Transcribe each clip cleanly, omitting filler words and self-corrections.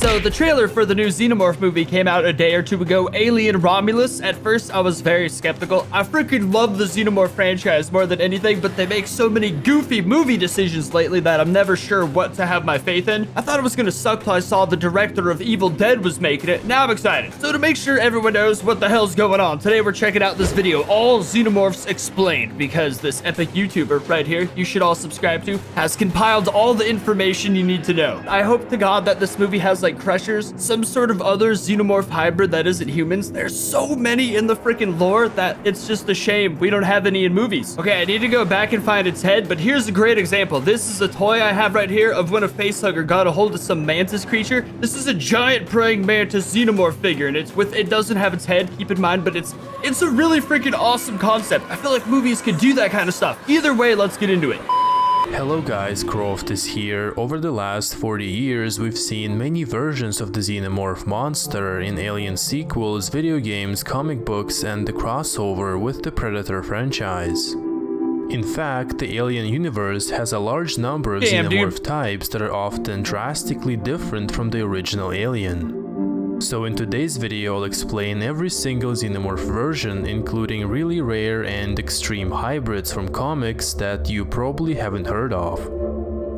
So the trailer for the new Xenomorph movie came out a day or two ago, Alien Romulus. At first, I was very skeptical. I freaking love the Xenomorph franchise more than anything, but they make so many goofy movie decisions lately that I'm never sure what to have my faith in. I thought it was gonna suck till I saw the director of Evil Dead was making it. Now I'm excited. So to make sure everyone knows what the hell's going on, today we're checking out this video, All Xenomorphs Explained, because this epic YouTuber right here, you should all subscribe to, has compiled all the information you need to know. I hope to God that this movie has like Crushers, some sort of other xenomorph hybrid that isn't humans. There's so many in the freaking lore that it's just a shame we don't have any in movies. Okay, I need to go back and find its head, but here's a great example. This is a toy I have right here of when a facehugger got a hold of some mantis creature. This is a giant praying mantis xenomorph figure, and it doesn't have its head, keep in mind, but it's a really freaking awesome concept. I feel like movies could do that kind of stuff. Either way, let's get into it. Hello guys, Croft is here. Over the last 40 years, we've seen many versions of the Xenomorph monster in Alien sequels, video games, comic books, and the crossover with the Predator franchise. In fact, the Alien universe has a large number of Xenomorph types that are often drastically different from the original Alien. So in today's video, I'll explain every single Xenomorph version, including really rare and extreme hybrids from comics that you probably haven't heard of.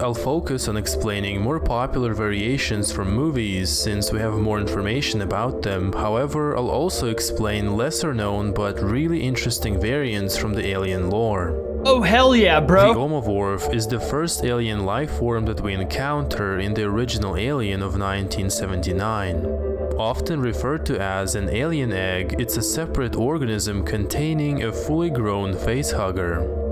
I'll focus on explaining more popular variations from movies since we have more information about them. However, I'll also explain lesser known but really interesting variants from the Alien lore. Oh hell yeah, bro! The Xenomorph is the first alien life form that we encounter in the original Alien of 1979. Often referred to as an alien egg, it's a separate organism containing a fully grown facehugger.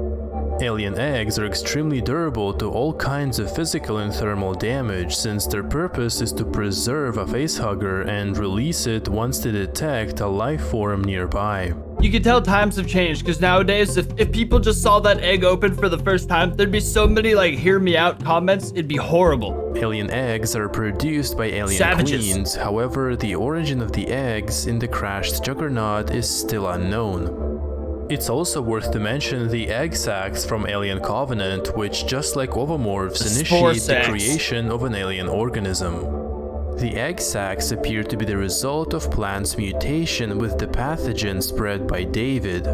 Alien eggs are extremely durable to all kinds of physical and thermal damage, since their purpose is to preserve a facehugger and release it once they detect a life form nearby. You can tell times have changed, because nowadays, if people just saw that egg open for the first time, there'd be so many like hear me out comments, it'd be horrible. Alien eggs are produced by alien Savages. queens, however, the origin of the eggs in the crashed Juggernaut is still unknown. It's also worth to mention the egg sacs from Alien Covenant, which just like ovomorphs initiate the creation of an alien organism. The egg sacs appear to be the result of plants' mutation with the pathogen spread by David.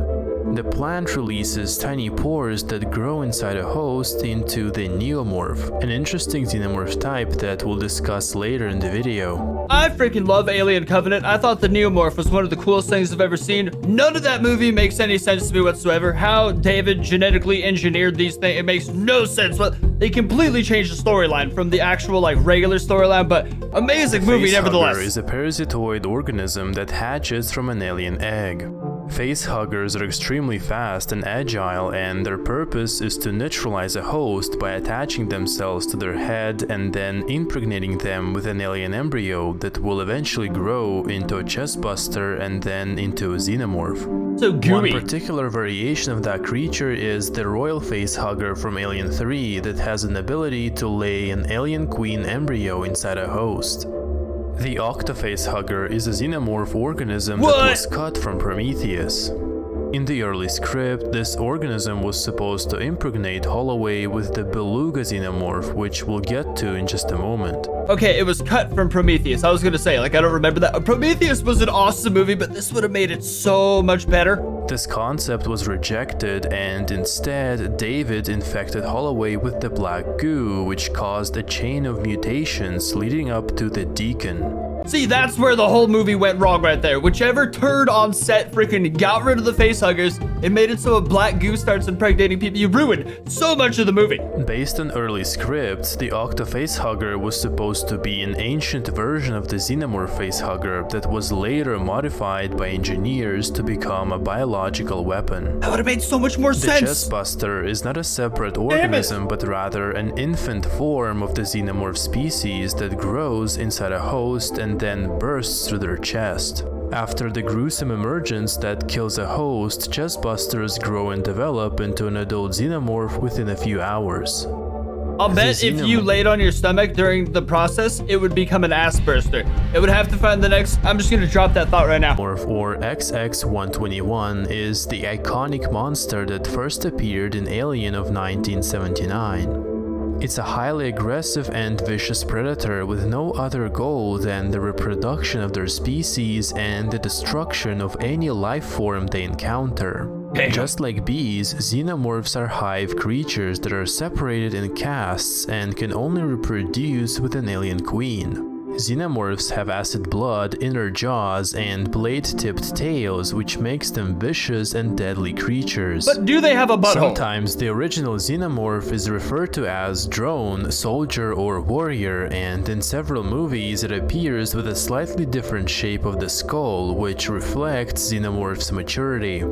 The plant releases tiny pores that grow inside a host into the neomorph, an interesting xenomorph type that we'll discuss later in the video. I freaking love Alien Covenant. I thought the neomorph was one of the coolest things I've ever seen. None of that movie makes any sense to me whatsoever. How David genetically engineered these things, it makes no sense. But they completely changed the storyline from the actual like regular storyline, but amazing movie nevertheless. Facehugger is a parasitoid organism that hatches from an alien egg. Facehuggers are extremely fast and agile, and their purpose is to neutralize a host by attaching themselves to their head and then impregnating them with an alien embryo that will eventually grow into a chestbuster and then into a xenomorph. So gooey. One particular variation of that creature is the royal facehugger from Alien 3 that has an ability to lay an alien queen embryo inside a host. The octofacehugger is a xenomorph organism that was cut from Prometheus. In the early script, this organism was supposed to impregnate Holloway with the beluga xenomorph, which we'll get to in just a moment. Okay, it was cut from Prometheus. I was gonna say, like, I don't remember that. Prometheus was an awesome movie, but this would have made it so much better. This concept was rejected, and instead, David infected Holloway with the black goo, which caused a chain of mutations leading up to the Deacon. See, that's where the whole movie went wrong right there. Whichever turd on set freaking got rid of the facehuggers, it made it so a black goo starts impregnating people. You ruined so much of the movie. Based on early scripts, the octofacehugger was supposed to be an ancient version of the xenomorph facehugger that was later modified by engineers to become a biological weapon. That would have made so much more sense. The chestbuster is not a separate organism, but rather an infant form of the xenomorph species that grows inside a host and then bursts through their chest. After the gruesome emergence that kills a host, chestbusters grow and develop into an adult xenomorph within a few hours. I'll bet if you laid on your stomach during the process, it would become an ass burster. It would have to find the next... I'm just gonna drop that thought right now. Or XX-121 is the iconic monster that first appeared in Alien of 1979. It's a highly aggressive and vicious predator with no other goal than the reproduction of their species and the destruction of any life form they encounter. Just like bees, xenomorphs are hive creatures that are separated in castes and can only reproduce with an alien queen. Xenomorphs have acid blood, inner jaws, and blade-tipped tails, which makes them vicious and deadly creatures. But do they have a butthole? Sometimes the original xenomorph is referred to as drone, soldier, or warrior, and in several movies it appears with a slightly different shape of the skull, which reflects xenomorph's maturity.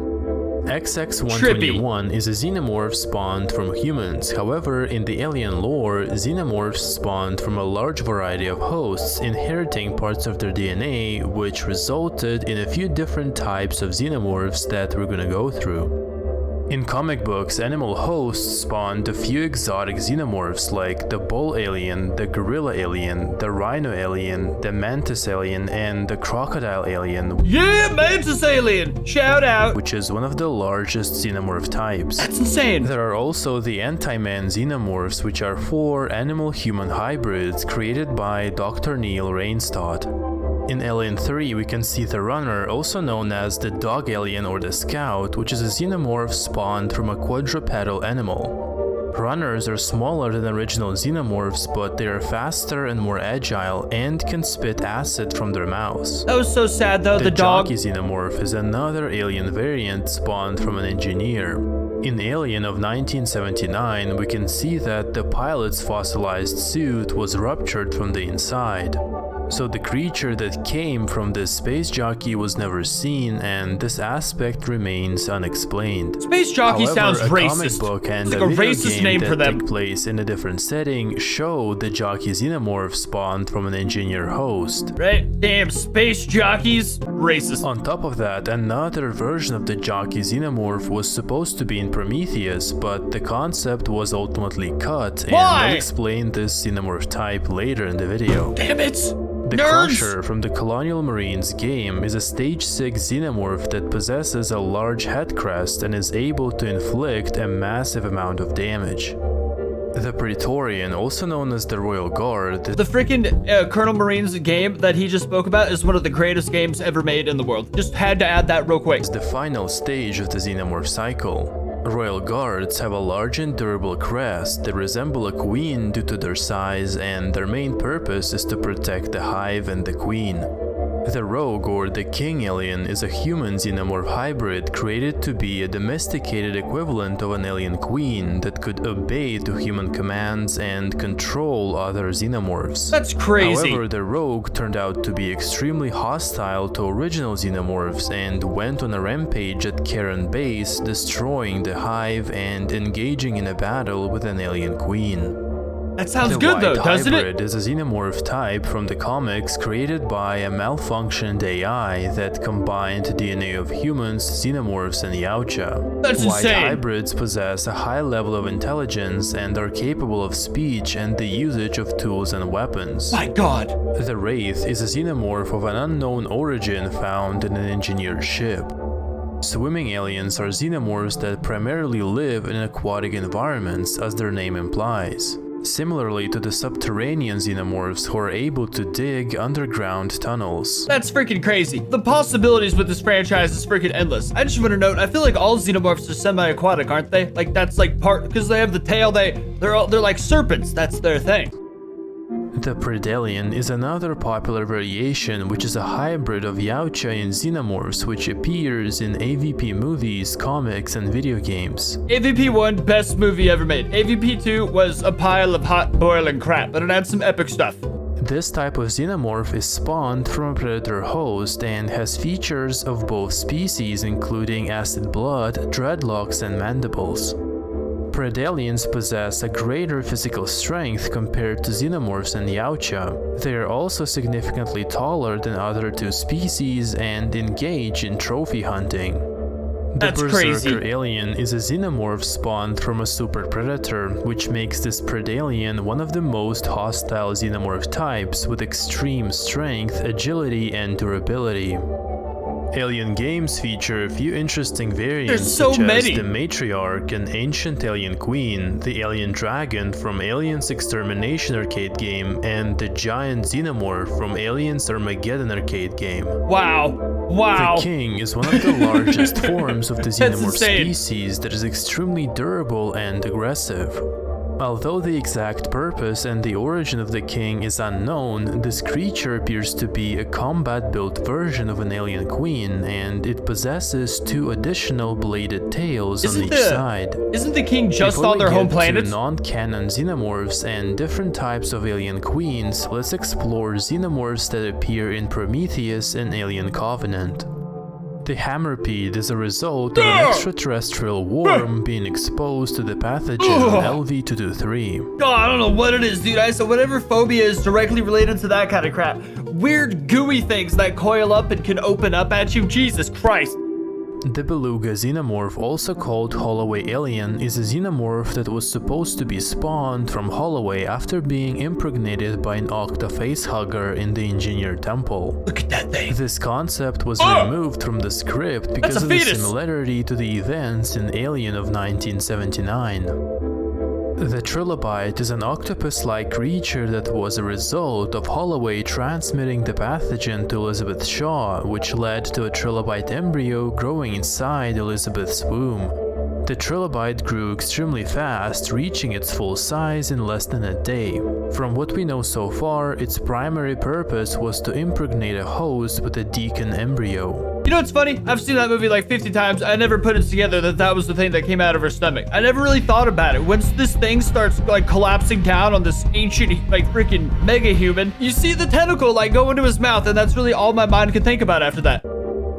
XX-121 is a xenomorph spawned from humans. However, in the alien lore, xenomorphs spawned from a large variety of hosts, inheriting parts of their DNA, which resulted in a few different types of xenomorphs that we're gonna go through. In comic books, animal hosts spawned a few exotic xenomorphs like the bull alien, the gorilla alien, the rhino alien, the mantis alien, and the crocodile alien. Yeah, mantis alien! Shout out! Which is one of the largest xenomorph types. That's insane! There are also the anti-man xenomorphs, which are 4 animal-human hybrids created by Dr. Neil Reinstadt. In Alien 3, we can see the Runner, also known as the Dog Alien or the Scout, which is a xenomorph spawned from a quadrupedal animal. Runners are smaller than original xenomorphs, but they are faster and more agile and can spit acid from their mouths. That was so sad though, the dog. Jockey xenomorph is another alien variant spawned from an engineer. In Alien of 1979, we can see that the pilot's fossilized suit was ruptured from the inside. So the creature that came from this space jockey was never seen, and this aspect remains unexplained. Space jockey sounds a racist. Comic book and it's like a a video racist game name that for them. take place in a different setting show the jockey xenomorph spawned from an engineer host. Right? Damn, space jockeys, racist. On top of that, another version of the jockey xenomorph was supposed to be in Prometheus, but the concept was ultimately cut, and I'll explain this xenomorph type later in the video. Damn it! The Crusher from the Colonial Marines game is a stage 6 xenomorph that possesses a large head crest and is able to inflict a massive amount of damage. The Praetorian, also known as the Royal Guard, the freaking Colonel Marines game that he just spoke about is one of the greatest games ever made in the world. Just had to add that real quick. Is the final stage of the xenomorph cycle. Royal Guards have a large and durable crest that resemble a queen due to their size, and their main purpose is to protect the hive and the queen. The Rogue or the King alien is a human xenomorph hybrid created to be a domesticated equivalent of an alien queen that could obey to human commands and control other xenomorphs. That's crazy. However, the Rogue turned out to be extremely hostile to original xenomorphs and went on a rampage at Karen Base, destroying the hive and engaging in a battle with an alien queen. That sounds good though, doesn't it? The Hybrid is a xenomorph type from the comics created by a malfunctioned AI that combined DNA of humans, xenomorphs, and Yautja. That's insane. White hybrids possess a high level of intelligence and are capable of speech and the usage of tools and weapons. My god. The Wraith is a xenomorph of an unknown origin found in an engineered ship. Swimming aliens are xenomorphs that primarily live in aquatic environments, as their name implies. Similarly to the subterranean xenomorphs who are able to dig underground tunnels. That's freaking crazy. The possibilities with this franchise is freaking endless. I just want to note, I feel like all xenomorphs are semi-aquatic, aren't they? Like that's like part, because they have the tail, they're like serpents. That's their thing. The Predalien is another popular variation which is a hybrid of Yautja and xenomorphs which appears in AVP movies, comics, and video games. AVP 1, best movie ever made. AVP 2 was a pile of hot boiling crap, but it had some epic stuff. This type of xenomorph is spawned from a predator host and has features of both species including acid blood, dreadlocks, and mandibles. Predaliens possess a greater physical strength compared to xenomorphs and Yautja. They are also significantly taller than other two species and engage in trophy hunting. That's the crazy. Berserker alien is a xenomorph spawned from a super predator, which makes this Predalien one of the most hostile xenomorph types with extreme strength, agility, and durability. Alien games feature a few interesting variants so such as many. the Matriarch, an ancient alien queen, the alien dragon from Aliens Extermination arcade game, and the giant Xenomorph from Aliens Armageddon arcade game. Wow. Wow. The king is one of the largest forms of the Xenomorph insane. species that is extremely durable and aggressive. Although the exact purpose and the origin of the king is unknown, this creature appears to be a combat-built version of an alien queen, and it possesses 2 additional bladed tails on each side. Isn't the king just Before on their we home get planet? to non-canon xenomorphs and different types of alien queens, let's explore xenomorphs that appear in Prometheus and Alien Covenant. The hammerpede is a result of an extraterrestrial worm being exposed to the pathogen LV-223. Oh, I don't know what it is, dude. I said whatever phobia is directly related to that kind of crap. Weird gooey things that coil up and can open up at you. Jesus Christ. The beluga xenomorph, also called Holloway alien, is a xenomorph that was supposed to be spawned from Holloway after being impregnated by an octa facehugger in the Engineer Temple. Look at that thing. This concept was removed from the script because of the similarity to the events in Alien of 1979. The trilobite is an octopus-like creature that was a result of Holloway transmitting the pathogen to Elizabeth Shaw, which led to a trilobite embryo growing inside Elizabeth's womb. The trilobite grew extremely fast, reaching its full size in less than a day. From what we know so far, its primary purpose was to impregnate a host with a deacon embryo. You know what's funny? I've seen that movie like 50 times. I never put it together that that was the thing that came out of her stomach. I never really thought about it. Once this thing starts like collapsing down on this ancient like freaking mega human, you see the tentacle like go into his mouth, and that's really all my mind could think about after that.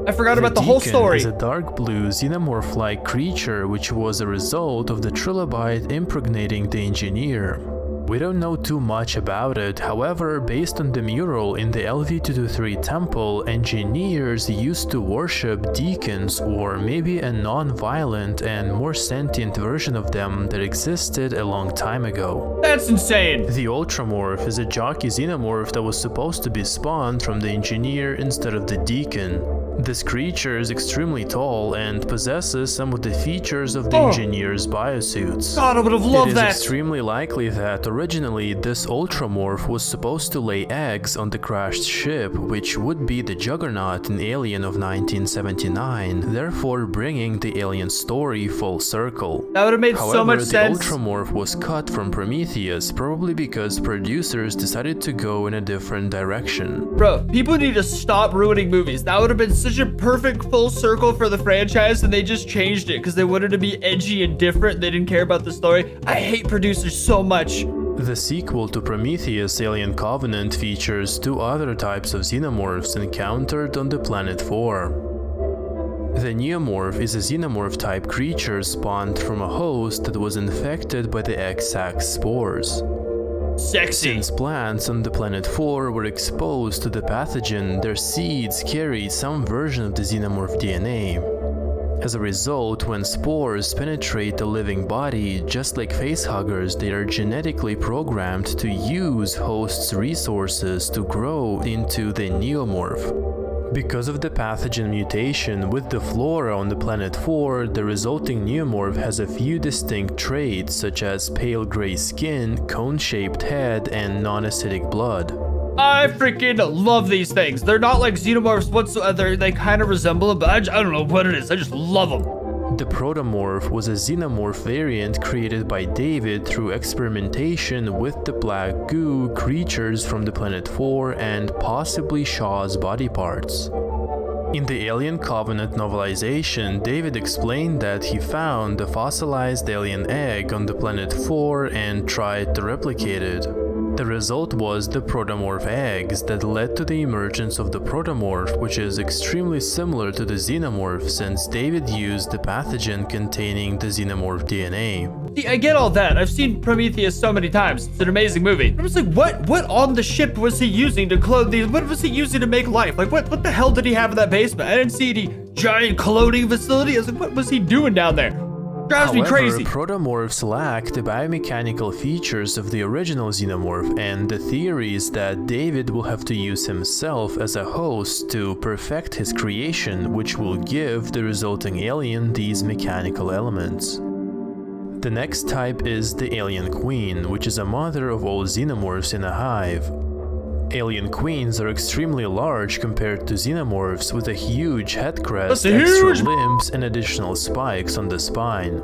I forgot about the whole story. The deacon is a dark blue xenomorph-like creature which was a result of the trilobite impregnating the engineer. We don't know too much about it, however, based on the mural in the LV-223 temple, engineers used to worship deacons, or maybe a non-violent and more sentient version of them that existed a long time ago. That's insane! The Ultramorph is a jockey xenomorph that was supposed to be spawned from the engineer instead of the deacon. This creature is extremely tall and possesses some of the features of the engineer's biosuits. God, I would have loved that! It is extremely likely that originally this Ultramorph was supposed to lay eggs on the crashed ship, which would be the Juggernaut in Alien of 1979, therefore bringing the Alien story full circle. That would have made so much sense. However, the Ultramorph was cut from Prometheus, probably because producers decided to go in a different direction. Bro, people need to stop ruining movies. That would have been such a perfect full circle for the franchise, and they just changed it because they wanted to be edgy and different. They didn't care about the story. I hate producers so much. The sequel to Prometheus, Alien Covenant, features 2 other types of xenomorphs encountered on the planet 4. The Neomorph is a xenomorph-type creature spawned from a host that was infected by the X-Sax spores. Sexy. Since plants on the planet 4 were exposed to the pathogen, their seeds carry some version of the xenomorph DNA. As a result, when spores penetrate the living body, just like facehuggers, they are genetically programmed to use host's resources to grow into the neomorph. Because of the pathogen mutation with the flora on the planet 4, the resulting neomorph has a few distinct traits such as pale gray skin, cone-shaped head, and non-acidic blood. I freaking love these things. They're not like xenomorphs whatsoever. They kind of resemble them, but I don't know what it is. I just love them. The Protomorph was a xenomorph variant created by David through experimentation with the black goo, creatures from the planet 4, and possibly Shaw's body parts. In the Alien Covenant novelization, David explained that he found a fossilized alien egg on the planet 4 and tried to replicate it. The result was the protomorph eggs that led to the emergence of the protomorph, which is extremely similar to the xenomorph since David used the pathogen containing the xenomorph DNA. See, I get all that. I've seen Prometheus so many times. It's an amazing movie. I was like, what on the ship was he using to clone these? What was he using to make life? Like, what the hell did he have in that basement? I didn't see any giant cloning facility. I was like, what was he doing down there? Drives me crazy. Protomorphs lack the biomechanical features of the original Xenomorph, and the theory is that David will have to use himself as a host to perfect his creation, which will give the resulting alien these mechanical elements. The next type is the Alien Queen, which is a mother of all Xenomorphs in a hive. Alien queens are extremely large compared to Xenomorphs, with a huge head crest, extra limbs, and additional spikes on the spine.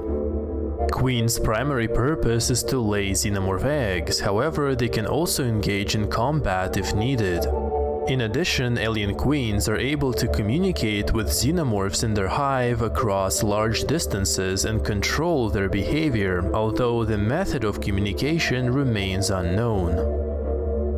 Queens' primary purpose is to lay Xenomorph eggs, however they can also engage in combat if needed. In addition, alien queens are able to communicate with Xenomorphs in their hive across large distances and control their behavior, although the method of communication remains unknown.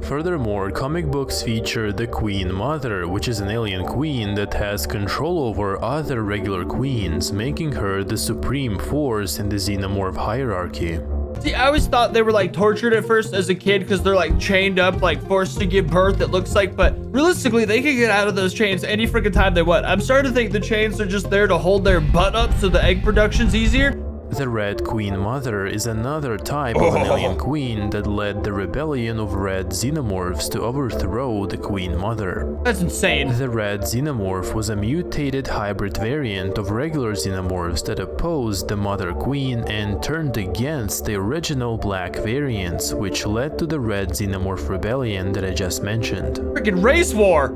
Furthermore, comic books feature the Queen Mother, which is an alien queen that has control over other regular queens, making her the supreme force in the Xenomorph hierarchy. See, I always thought they were like tortured at first as a kid because they're like chained up, like forced to give birth, it looks like, but realistically, they can get out of those chains any freaking time they want. I'm starting to think the chains are just there to hold their butt up so the egg production's easier. The Red Queen Mother is another type of an alien queen that led the rebellion of red Xenomorphs to overthrow the Queen Mother. That's insane. The Red Xenomorph was a mutated hybrid variant of regular Xenomorphs that opposed the Mother Queen and turned against the original black variants, which led to the Red Xenomorph rebellion that I just mentioned. Freaking race war!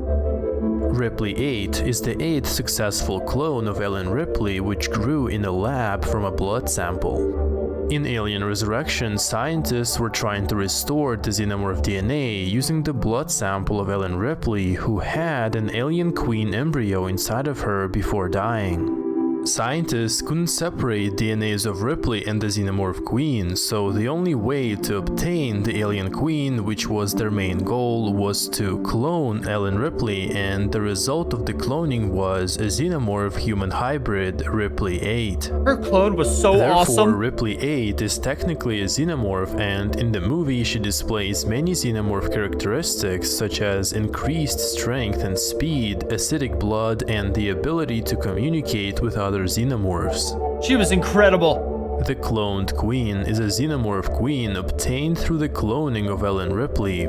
Ripley 8 is the 8th successful clone of Ellen Ripley, which grew in a lab from a blood sample. In Alien Resurrection, scientists were trying to restore the Xenomorph DNA using the blood sample of Ellen Ripley, who had an alien queen embryo inside of her before dying. Scientists couldn't separate DNAs of Ripley and the Xenomorph Queen, so the only way to obtain the alien queen, which was their main goal, was to clone Ellen Ripley, and the result of the cloning was a Xenomorph human hybrid, Ripley 8. Her clone was so awesome. Therefore, Ripley 8 is technically a Xenomorph, and in the movie she displays many Xenomorph characteristics such as increased strength and speed, acidic blood, and the ability to communicate with other Xenomorphs. She was incredible. The cloned queen is a Xenomorph queen obtained through the cloning of Ellen Ripley.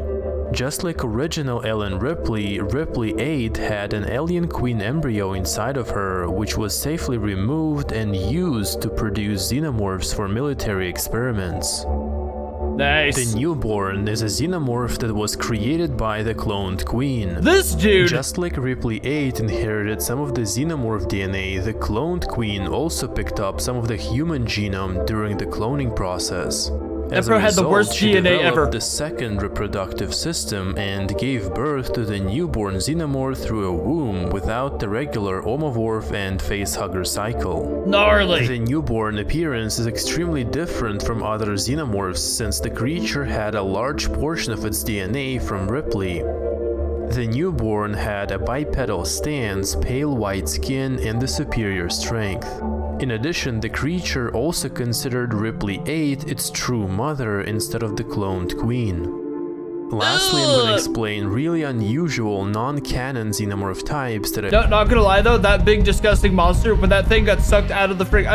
Just like original Ellen Ripley, Ripley 8 had an alien queen embryo inside of her, which was safely removed and used to produce Xenomorphs for military experiments. Nice. The newborn is a Xenomorph that was created by the cloned queen. This dude! Just like Ripley 8 inherited some of the Xenomorph DNA, the cloned queen also picked up some of the human genome during the cloning process. As a Emperor had the result, worst she DNA ever. developed the second reproductive system and gave birth to the newborn Xenomorph through a womb without the regular omomorph and facehugger cycle. Gnarly! The newborn appearance is extremely different from other Xenomorphs since the creature had a large portion of its DNA from Ripley. The newborn had a bipedal stance, pale white skin, and the superior strength. In addition, the creature also considered Ripley 8 its true mother instead of the cloned queen. Lastly, I'm gonna explain really unusual, non-canon Xenomorph types that No, not gonna lie though, that big disgusting monster, when that thing got sucked out of the frig,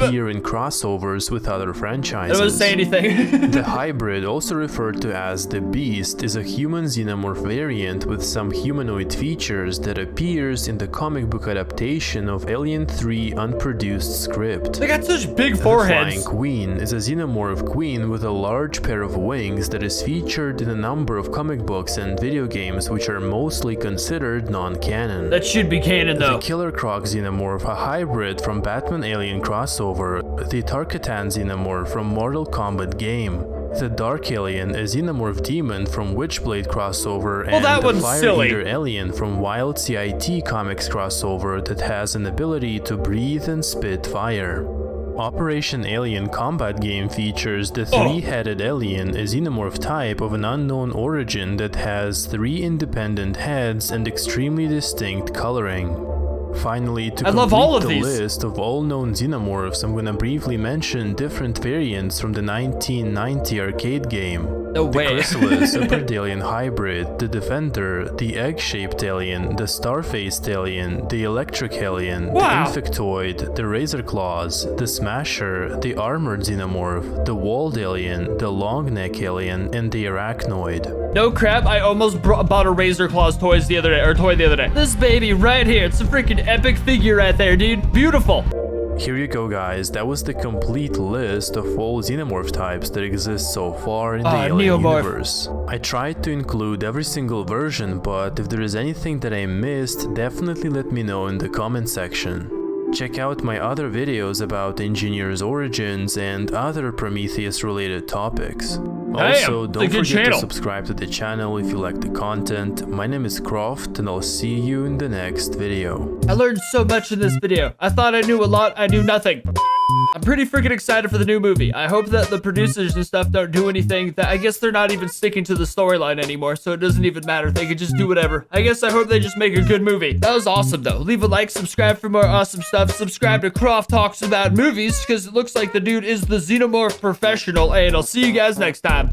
appear in crossovers with other franchises. I don't say anything. The hybrid, also referred to as the Beast, is a human Xenomorph variant with some humanoid features that appears in the comic book adaptation of Alien 3 unproduced script. They got such big The foreheads. Flying Queen is a Xenomorph queen with a large pair of wings that is featured in a number of comic books and video games which are mostly considered non-canon. That should be canon though. The Killer Croc Xenomorph, a hybrid from Batman Alien crossover, the Tarkatan Xenomorph from Mortal Kombat game, the Dark Alien, a Xenomorph demon from Witchblade crossover, and that the one's Fire silly. Eater Alien from Wild CIT comics crossover that has an ability to breathe and spit fire. Operation Alien combat game features the three-headed alien, a Xenomorph type of an unknown origin that has 3 independent heads and extremely distinct coloring. Finally, to I love complete all of the these. list of all known xenomorphs, I'm gonna briefly mention different variants from the 1990 arcade game. No The way. Chrysalis, Super Alien Hybrid, the Defender, the Egg-shaped Alien, the Star-faced Alien, the Electric Alien, Wow. the Infectoid, the Razor Claws, the Smasher, the Armored Xenomorph, the Walled Alien, the Long Neck Alien, and the Arachnoid. No crap, I almost bought a Razor Claws toy the other day. This baby right here, it's a freaking epic figure right there, dude. Beautiful. Here you go, guys. That was the complete list of all xenomorph types that exist so far in the Alien Neomorph. universe. I tried to include every single version, but if there is anything that I missed, definitely let me know in the comment section. Check out my other videos about Engineer's origins and other Prometheus-related topics. Also, it's a don't good forget channel. to subscribe to the channel if you like the content. My name is Croft, and I'll see you in the next video. I learned so much in this video. I thought I knew a lot, I knew nothing. I'm pretty freaking excited for the new movie. I hope that the producers and stuff don't do anything that I guess they're not even sticking to the storyline anymore, so it doesn't even matter. They could just do whatever. I guess I hope they just make a good movie. That was awesome though. Leave a like, subscribe for more awesome stuff. Subscribe to Croft Talks About Movies because it looks like the dude is the Xenomorph professional, and I'll see you guys next time.